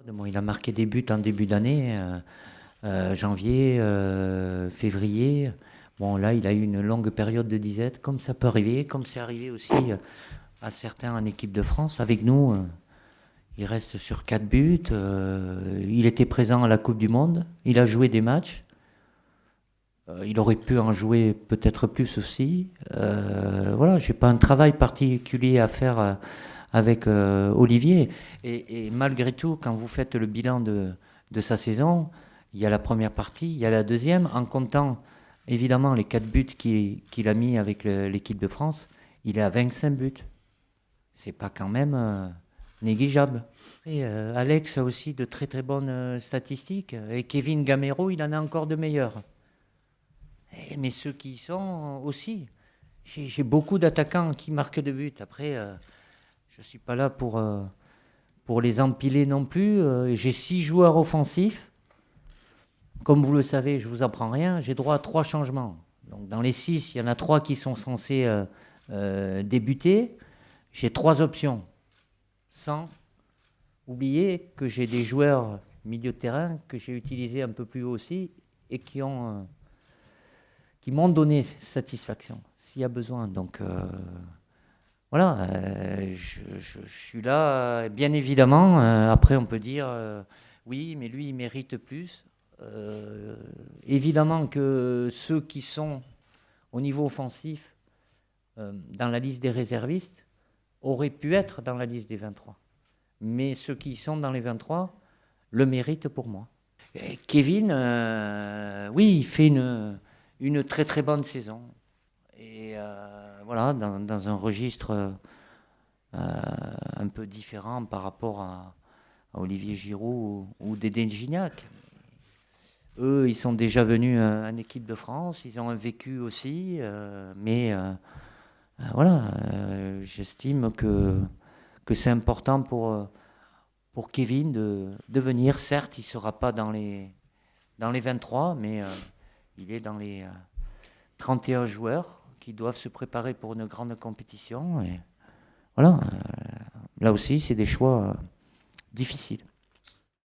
Bon, il a marqué des buts en début d'année, janvier, février. Bon, là, il a eu une longue période de disette, comme ça peut arriver, comme c'est arrivé aussi à certains en équipe de France. Avec nous, il reste sur 4 buts. Il était présent à la Coupe du Monde. Il a joué des matchs. Il aurait pu en jouer peut-être plus aussi. Voilà, j'ai pas un travail particulier à faire avec Olivier. Et malgré tout, quand vous faites le bilan de sa saison, il y a la première partie, il y a la deuxième, en comptant évidemment les 4 buts qu'il a mis avec l'équipe de France, il est à 25 buts. C'est pas quand même négligeable. Et Alex a aussi de très très bonnes statistiques. Et Kevin Gamero, il en a encore de meilleurs. Mais ceux qui y sont aussi. J'ai beaucoup d'attaquants qui marquent de buts. Après, je ne suis pas là pour les empiler non plus. J'ai 6 joueurs offensifs. Comme vous le savez, je ne vous apprends rien. J'ai droit à 3 changements. Donc, dans les 6, il y en a 3 qui sont censés débuter. J'ai 3 options. Sans oublier que j'ai des joueurs milieu de terrain que j'ai utilisés un peu plus haut aussi et qui m'ont donné satisfaction s'il y a besoin. Donc voilà, je suis là, bien évidemment. Après, on peut dire oui, mais lui, il mérite plus. Évidemment que ceux qui sont au niveau offensif dans la liste des réservistes auraient pu être dans la liste des 23. Mais ceux qui sont dans les 23 le méritent pour moi. Et Kevin, oui, il fait une très très bonne saison. Et voilà, dans un registre un peu différent par rapport à Olivier Giroud ou Dédé Gignac. Eux, ils sont déjà venus en équipe de France, ils ont un vécu aussi, mais voilà, j'estime que c'est important pour Kevin de venir. Certes, il ne sera pas dans les 23, mais il est dans les 31 joueurs qui doivent se préparer pour une grande compétition. Et voilà, là aussi, c'est des choix difficiles.